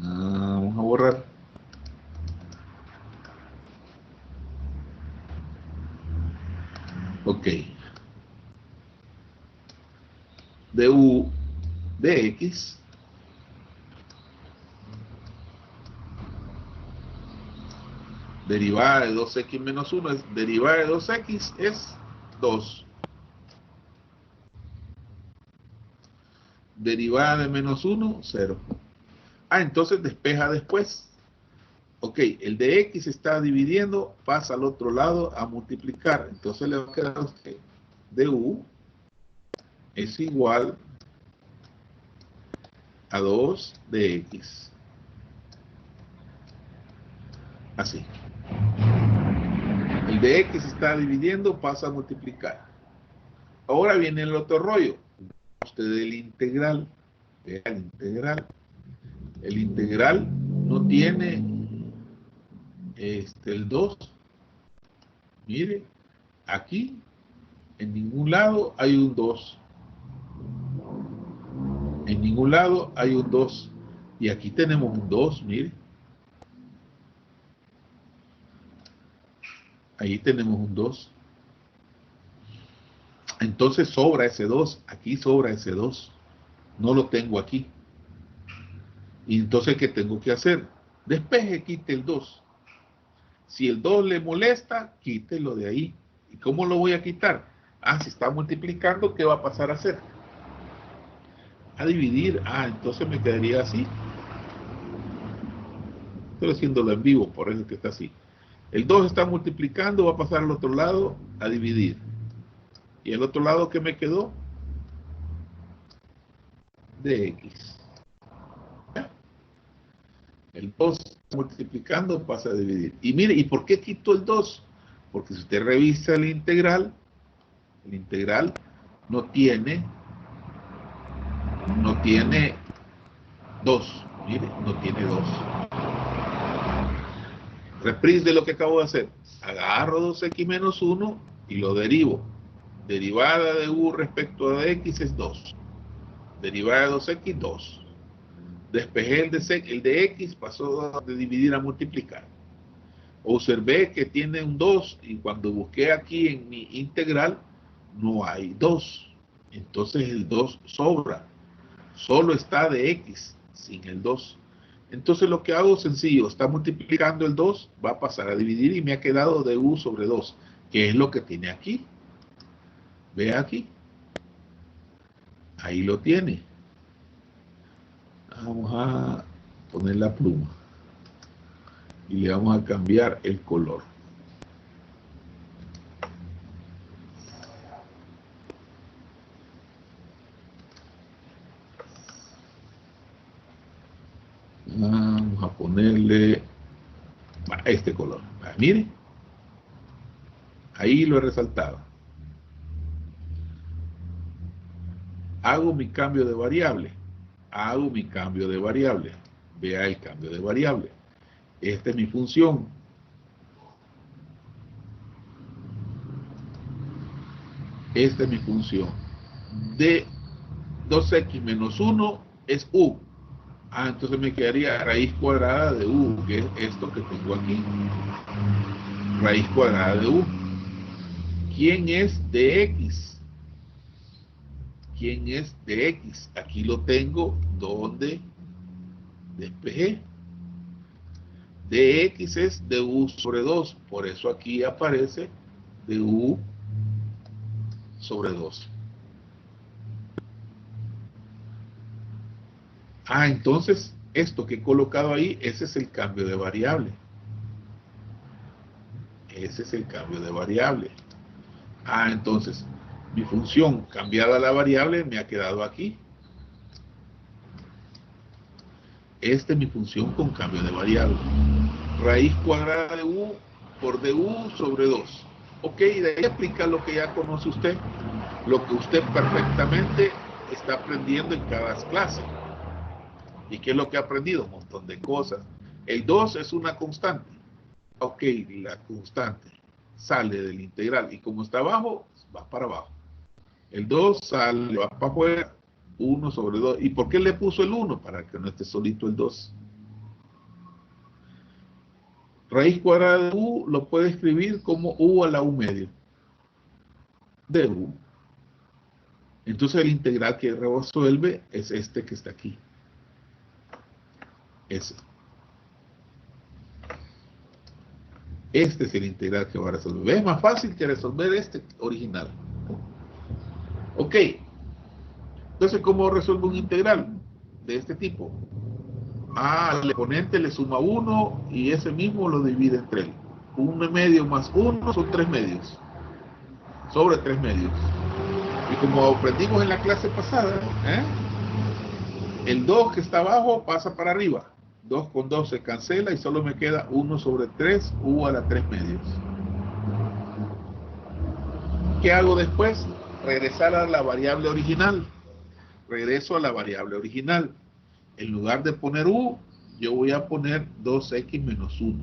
Vamos a borrar. Ok. De U de X. Derivada de 2x menos 1 es derivada de 2x es 2. Derivada de menos 1, 0. Entonces despeja después. Ok, el de X está dividiendo, pasa al otro lado a multiplicar. Entonces le va a quedar a usted de U es igual a 2 de X. Así. El de X está dividiendo, pasa a multiplicar. Ahora viene el otro rollo. Usted el integral. Vea el integral. El integral no tiene el 2. Mire, aquí en ningún lado hay un 2. En ningún lado hay un 2. Y aquí tenemos un 2, mire. Ahí tenemos un 2. Entonces sobra ese 2. Aquí sobra ese 2. No lo tengo aquí. Y entonces, ¿qué tengo que hacer? Despeje, quite el 2. Si el 2 le molesta, quítelo de ahí. ¿Y cómo lo voy a quitar? Ah, si está multiplicando, ¿qué va a pasar a hacer? A dividir. Ah, entonces me quedaría así. Estoy haciéndolo en vivo, por eso es que está así. El 2 está multiplicando, va a pasar al otro lado a dividir. ¿Y el otro lado qué me quedó? Dx. El 2 multiplicando pasa a dividir. Y mire, ¿y por qué quito el 2? Porque si usted revisa el integral no tiene 2. Mire, no tiene 2. Reprise de lo que acabo de hacer. Agarro 2x menos 1 y lo derivo. Derivada de u respecto a x es 2. Derivada de 2x, 2. Despejé el de x, pasó de dividir a multiplicar. Observé que tiene un 2 y cuando busqué aquí en mi integral no hay 2. Entonces el 2 sobra. Solo está de x sin el 2. Entonces lo que hago es sencillo. Está multiplicando el 2, va a pasar a dividir y me ha quedado de u sobre 2, que es lo que tiene aquí. Ve aquí. Ahí lo tiene. Vamos a poner la pluma y le vamos a cambiar el color. Vamos a ponerle este color. Mire, ahí lo he resaltado. Hago mi cambio de variable. Vea el cambio de variable. Esta es mi función. Esta es mi función. De 2x menos 1 es u. Ah, entonces me quedaría raíz cuadrada de u, que es esto que tengo aquí. Raíz cuadrada de u. ¿Quién es de x? ¿Quién es de x? Aquí lo tengo donde despejé. De x es de u sobre 2. Por eso aquí aparece de u sobre 2. Ah, entonces esto que he colocado ahí, ese es el cambio de variable. Ese es el cambio de variable. Ah, entonces mi función cambiada a la variable me ha quedado aquí. Esta es mi función con cambio de variable. Raíz cuadrada de u por du sobre 2. Ok, de ahí aplica lo que ya conoce usted. Lo que usted perfectamente está aprendiendo en cada clase. ¿Y qué es lo que ha aprendido? Un montón de cosas. El 2 es una constante. Ok, la constante sale del integral y como está abajo, va para abajo. El 2 sale, va para afuera, 1 sobre 2. ¿Y por qué le puso el 1? Para que no esté solito el 2. Raíz cuadrada de u lo puede escribir como u a la u medio de u. Entonces el integral que resuelve es este que está aquí. Ese. Este es el integral que va a resolver. Es más fácil que resolver este original. Ok. Entonces, ¿cómo resuelvo un integral de este tipo? Ah, al exponente le suma 1 y ese mismo lo divide entre él. 1 medio más 1 son 3 medios. Sobre 3 medios. Y como aprendimos en la clase pasada, el 2 que está abajo pasa para arriba. 2 con 2 se cancela y solo me queda 1 sobre 3 u a la 3 medios. ¿Qué hago después? Regresar a la variable original. Regreso a la variable original. En lugar de poner u, yo voy a poner 2x menos 1.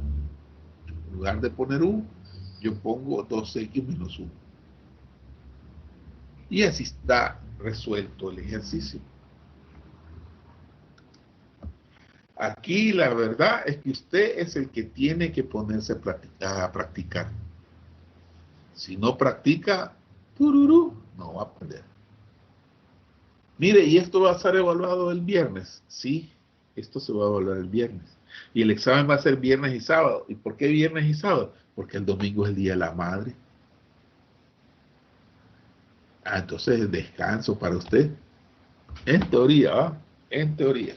En lugar de poner u, yo pongo 2x menos 1. Y así está resuelto el ejercicio. Aquí la verdad es que usted es el que tiene que ponerse a practicar. Si no practica, no va a aprender. Mire, ¿y esto va a ser evaluado el viernes? Sí, esto se va a evaluar el viernes. Y el examen va a ser viernes y sábado. ¿Y por qué viernes y sábado? Porque el domingo es el Día de la Madre. Ah, entonces descanso para usted. En teoría, ¿va? En teoría.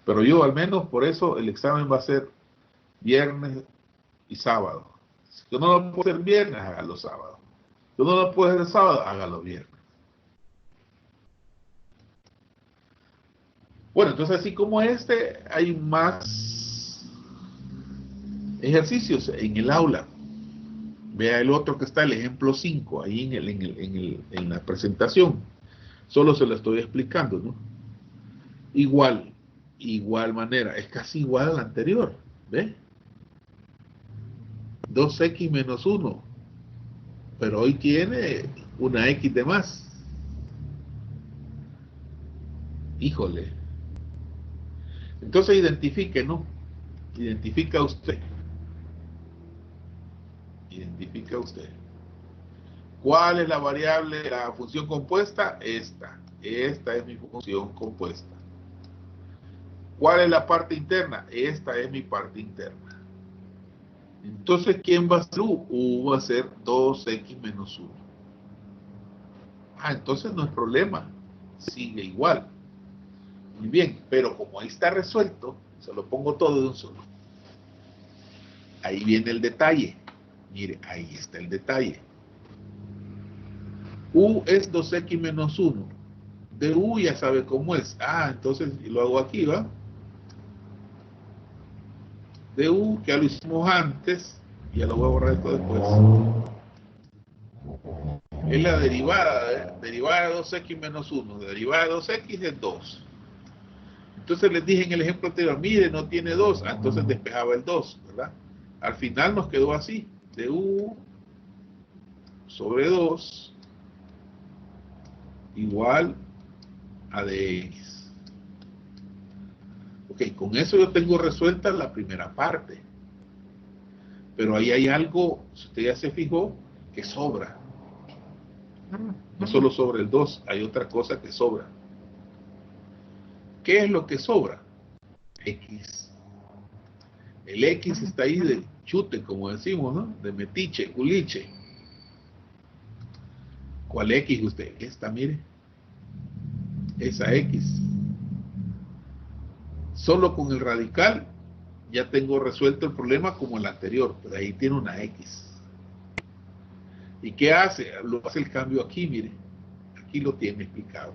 Pero yo al menos por eso el examen va a ser viernes y sábado. Si yo no lo puedo hacer viernes, hágalo sábado. Si yo no lo puedo hacer sábado, hágalo viernes. Bueno, entonces así como este, hay más ejercicios en el aula. Vea el otro que está, el ejemplo 5, ahí en la presentación. Solo se lo estoy explicando, ¿no? Igual manera, es casi igual al anterior, ¿ve? 2x menos 1, pero hoy tiene una x de más. Híjole. Entonces identifique, ¿no? Identifica usted. Identifica usted. ¿Cuál es la variable, la función compuesta? Esta. Esta es mi función compuesta. ¿Cuál es la parte interna? Esta es mi parte interna. Entonces, ¿quién va a ser U? U va a ser 2x menos 1. Ah, entonces no es problema. Sigue igual. Muy bien, pero como ahí está resuelto, se lo pongo todo de un solo. Ahí viene el detalle. Mire, ahí está el detalle. U es 2x menos 1. De U ya sabe cómo es. Ah, entonces lo hago aquí, ¿va? De U, que ya lo hicimos antes, y ya lo voy a borrar esto después. Es la derivada, ¿eh? Derivada de 2x menos 1. Derivada de 2x es 2. Entonces les dije en el ejemplo anterior, mire, no tiene 2. Ah, entonces despejaba el 2, ¿verdad? Al final nos quedó así. De U sobre 2 igual a dx. Ok, con eso yo tengo resuelta la primera parte. Pero ahí hay algo, si usted ya se fijó, que sobra. No solo sobre el 2, hay otra cosa que sobra. ¿Qué es lo que sobra? X. El X está ahí de chute, como decimos, ¿no? De metiche, culiche. ¿Cuál X usted? Esta, mire. Esa X. Solo con el radical ya tengo resuelto el problema como el anterior, pero ahí tiene una X. ¿Y qué hace? Lo hace el cambio aquí, mire. Aquí lo tiene explicado.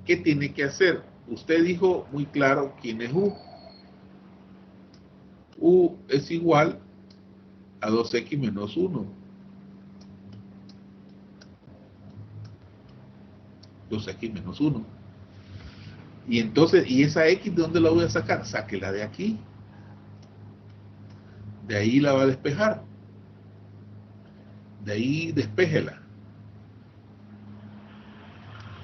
¿Qué tiene que hacer? Usted dijo muy claro quién es U. U es igual a 2x menos 1. 2x menos 1. Y entonces, ¿y esa x de dónde la voy a sacar? Sáquela de aquí. De ahí la va a despejar. De ahí despéjela.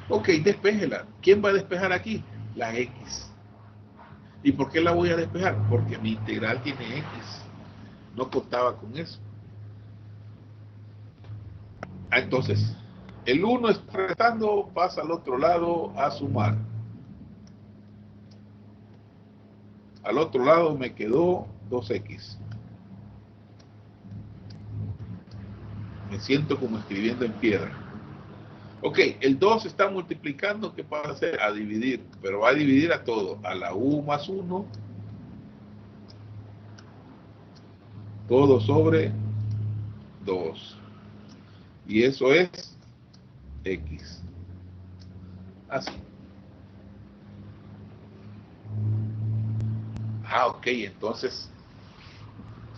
Ok, despéjela. ¿Quién va a despejar aquí? La x. ¿Y por qué la voy a despejar? Porque mi integral tiene x. No contaba con eso. Ah, entonces, el 1 está restando, pasa al otro lado a sumar. Al otro lado me quedó 2x. Me siento como escribiendo en piedra. Ok, el 2 está multiplicando, ¿qué pasa a hacer? A dividir, pero va a dividir a todo, a la U más 1, todo sobre 2. Y eso es X. Así. Ah, ok, entonces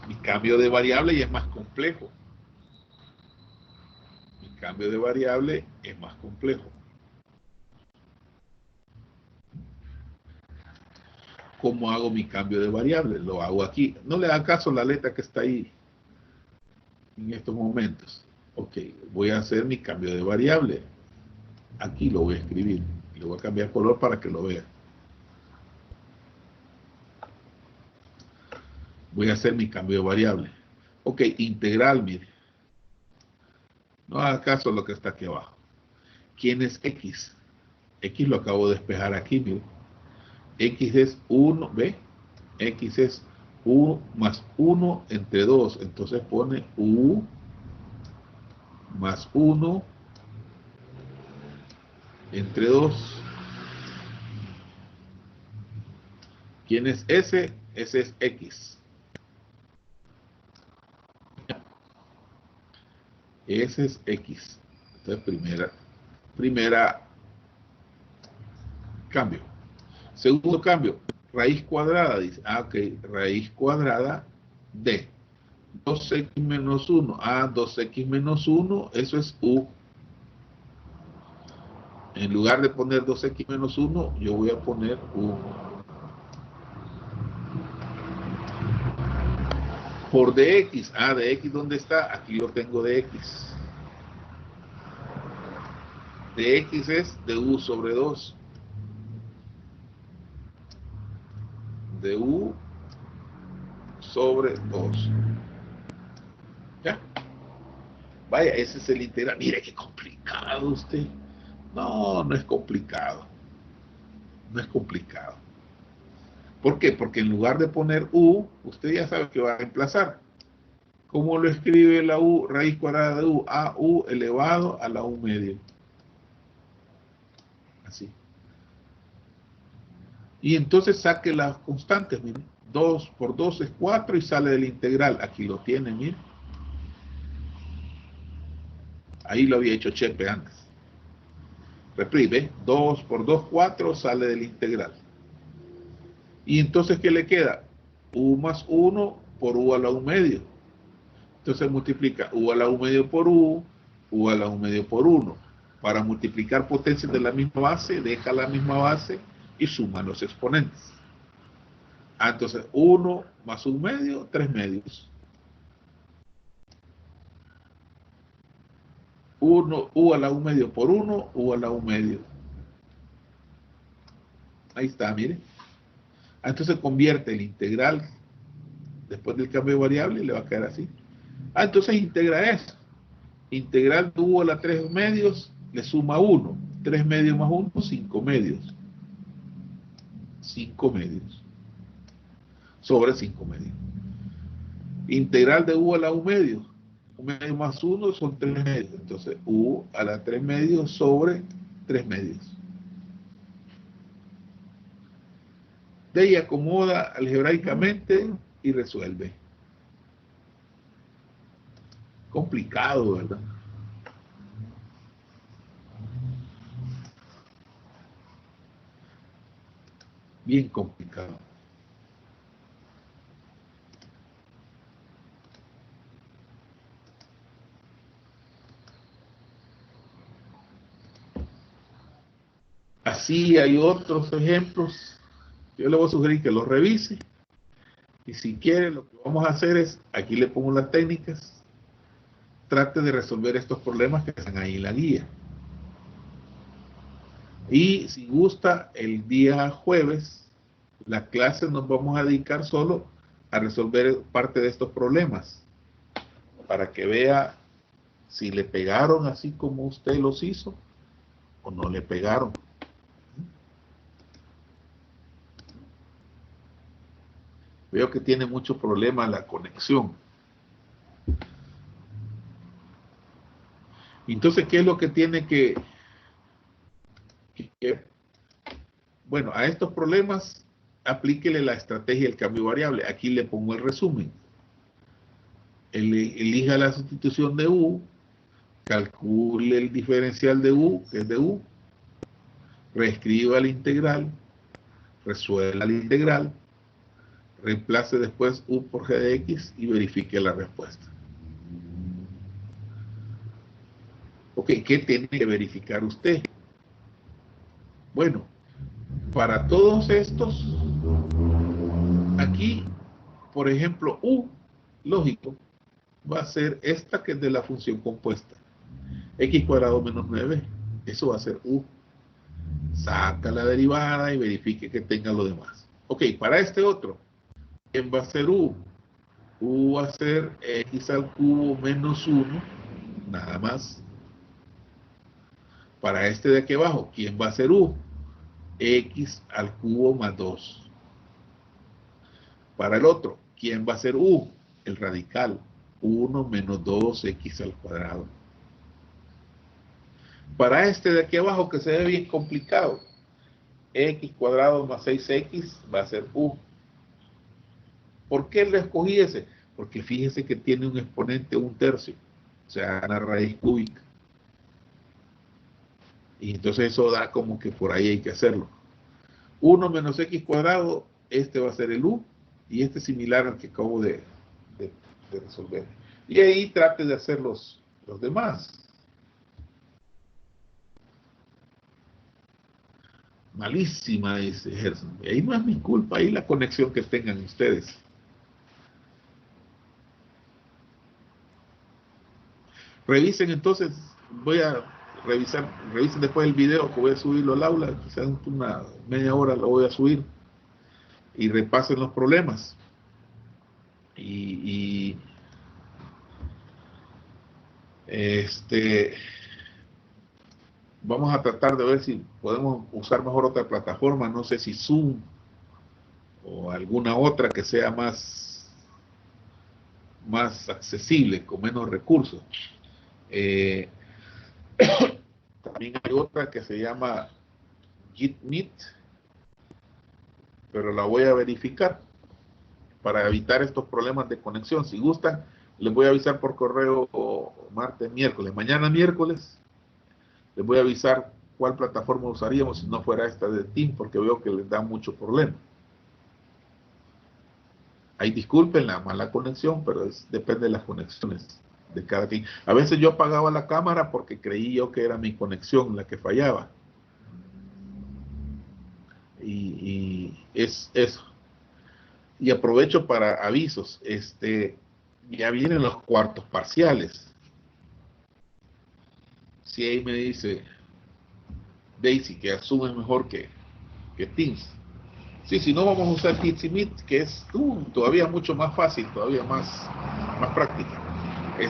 mi cambio de variable ya es más complejo. Mi cambio de variable es más complejo. ¿Cómo hago mi cambio de variable? Lo hago aquí. No le da caso a la letra que está ahí en estos momentos. Ok, voy a hacer mi cambio de variable. Aquí lo voy a escribir. Le voy a cambiar color para que lo vea. Voy a hacer mi cambio de variable. Ok, integral, mire. No haga caso a lo que está aquí abajo. ¿Quién es X? X lo acabo de despejar aquí, mire. X es 1, ¿ve? X es U más 1 entre 2. Entonces pone U más 1 entre 2. ¿Quién es ese? Ese es X. Ese es X. Entonces, primera cambio. Segundo cambio, raíz cuadrada. Dice, ok, raíz cuadrada de 2x menos 1. 2x menos 1, eso es U. En lugar de poner 2x menos 1, yo voy a poner U. Por dx. Dx, ¿dónde está? Aquí lo tengo de x. Dx es de U sobre 2. De U sobre 2. ¿Ya? Vaya, ese es el integral. Mire qué complicado usted. No, no es complicado. No es complicado. ¿Por qué? Porque en lugar de poner U, usted ya sabe que va a reemplazar. ¿Cómo lo escribe la U? Raíz cuadrada de U. U elevado a la U medio. Así. Y entonces saque las constantes, miren. 2 por 2 es 4 y sale del integral. Aquí lo tiene, miren. Ahí lo había hecho Chepe antes. Reprime. 2 por 2, 4, sale del integral. Y entonces, ¿qué le queda? U más 1 por U a la U medio. Entonces multiplica U a la U medio por U a la U medio por 1. Para multiplicar potencias de la misma base, deja la misma base y suma los exponentes. Entonces 1 más 1 medio, 3 medios. 1, U a la U medio por 1, U a la U medio. Ahí está, miren. Entonces convierte el integral después del cambio de variable y le va a quedar así. Entonces integra eso. Integral de U a la 3 medios le suma 1. 3 medios más 1, 5 medios. 5 medios. Sobre 5 medios. Integral de U a la U medio. U medio más 1 son 3 medios. Entonces U a la 3 medios sobre 3 medios. De ahí acomoda algebraicamente y resuelve. Complicado, ¿verdad? Bien complicado. Así hay otros ejemplos. Yo le voy a sugerir que los revise. Y si quiere, lo que vamos a hacer es, aquí le pongo las técnicas. Trate de resolver estos problemas que están ahí en la guía. Y si gusta, el día jueves, la clase nos vamos a dedicar solo a resolver parte de estos problemas. Para que vea si le pegaron así como usted los hizo o no le pegaron. Veo que tiene mucho problema la conexión. Entonces, ¿qué es lo que tiene que bueno, a estos problemas aplíquele la estrategia del cambio variable. Aquí le pongo el resumen. Elija la sustitución de U, calcule el diferencial de U, que es de U, reescriba la integral, resuelva la integral, reemplace después U por G de X y verifique la respuesta. Ok, ¿qué tiene que verificar usted? Bueno, para todos estos, aquí, por ejemplo, U, lógico, va a ser esta que es de la función compuesta. X cuadrado menos 9, eso va a ser U. Saca la derivada y verifique que tenga lo demás. Ok, para este otro, ¿quién va a ser U? U va a ser X al cubo menos 1, nada más. Para este de aquí abajo, ¿quién va a ser U? X al cubo más 2. Para el otro, ¿quién va a ser U? El radical. 1 menos 2x al cuadrado. Para este de aquí abajo, que se ve bien complicado, x cuadrado más 6x va a ser U. ¿Por qué le escogí ese? Porque fíjese que tiene un exponente 1/3, o sea, una raíz cúbica. Y entonces eso da como que por ahí hay que hacerlo. 1 menos x cuadrado, este va a ser el U, y este es similar al que acabo de resolver. Y ahí trate de hacer los demás. Malísima, dice Gerson. Y ahí no es mi culpa, ahí la conexión que tengan ustedes. Revisen entonces, voy a revisen después el video que voy a subirlo al aula, quizás una media hora lo voy a subir, y repasen los problemas. Vamos a tratar de ver si podemos usar mejor otra plataforma, no sé si Zoom o alguna otra que sea más accesible, con menos recursos. También hay otra que se llama GitMeet, pero la voy a verificar para evitar estos problemas de conexión. Si gustan, les voy a avisar por correo martes, miércoles. Mañana miércoles les voy a avisar cuál plataforma usaríamos si no fuera esta de Teams, porque veo que les da mucho problema. Ahí disculpen la mala conexión, pero depende de las conexiones de cada quien. A veces yo apagaba la cámara porque creí yo que era mi conexión la que fallaba. Y es eso. Y aprovecho para avisos. Ya vienen los cuartos parciales. Si ahí me dice Daisy que Zoom es mejor que Teams. Sí, si no vamos a usar Teams y Meet, que es todavía mucho más fácil, todavía más práctica.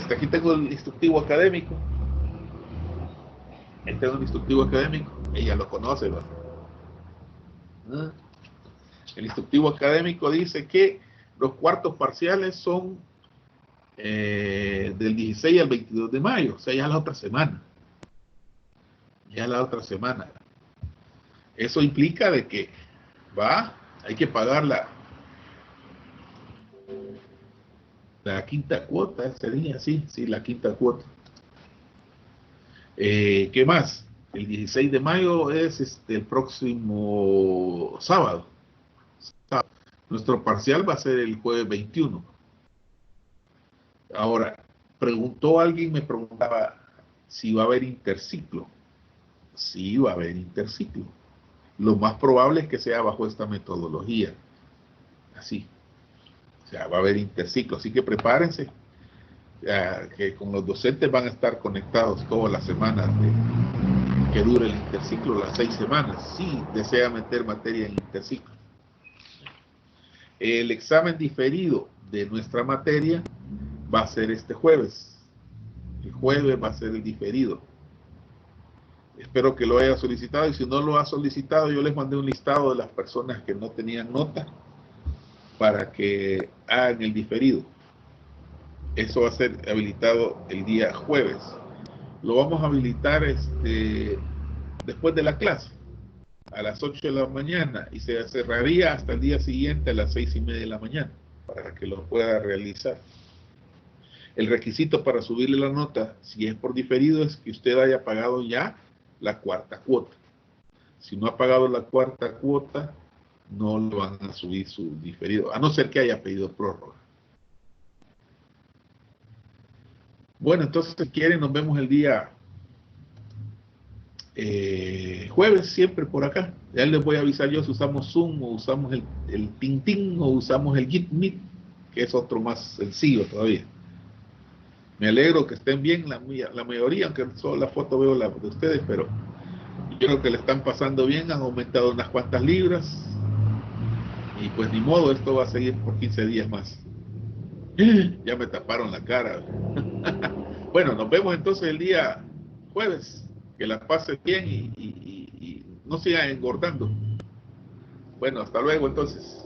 Aquí tengo el instructivo académico. Tengo un instructivo académico. Ella lo conoce, ¿no? El instructivo académico dice que los cuartos parciales son del 16 al 22 de mayo, o sea, ya la otra semana. Ya la otra semana. Eso implica de que hay que pagar la quinta cuota ese día, sí, la quinta cuota. ¿Qué más? El 16 de mayo es el próximo sábado. Nuestro parcial va a ser el jueves 21. Ahora, alguien me preguntaba si va a haber interciclo. Sí, va a haber interciclo. Lo más probable es que sea bajo esta metodología. Así. O sea, va a haber interciclo. Así que prepárense. Que con los docentes van a estar conectados todas las semanas que dure el interciclo, las 6 semanas. Si desea meter materia en interciclo. El examen diferido de nuestra materia va a ser este jueves. El jueves va a ser el diferido. Espero que lo haya solicitado, y si no lo ha solicitado, yo les mandé un listado de las personas que no tenían nota para que hagan el diferido. Eso va a ser habilitado el día jueves. Lo vamos a habilitar después de la clase, a las 8 de la mañana, y se cerraría hasta el día siguiente a las 6:30 de la mañana, para que lo pueda realizar. El requisito para subirle la nota, si es por diferido, es que usted haya pagado ya la cuarta cuota. Si no ha pagado la cuarta cuota, no le van a subir su diferido, a no ser que haya pedido prórroga. Bueno, entonces si quieren, nos vemos el día jueves, siempre por acá. Ya les voy a avisar yo si usamos Zoom, o usamos el Tintín, o usamos el GitMeet, que es otro más sencillo todavía. Me alegro que estén bien la mayoría, aunque solo la foto veo la de ustedes, pero yo creo que le están pasando bien, han aumentado unas cuantas libras, y pues ni modo, esto va a seguir por 15 días más. Ya me taparon la cara. Bueno, nos vemos entonces el día jueves. Que la pasen bien y no sigan engordando. Bueno, hasta luego entonces.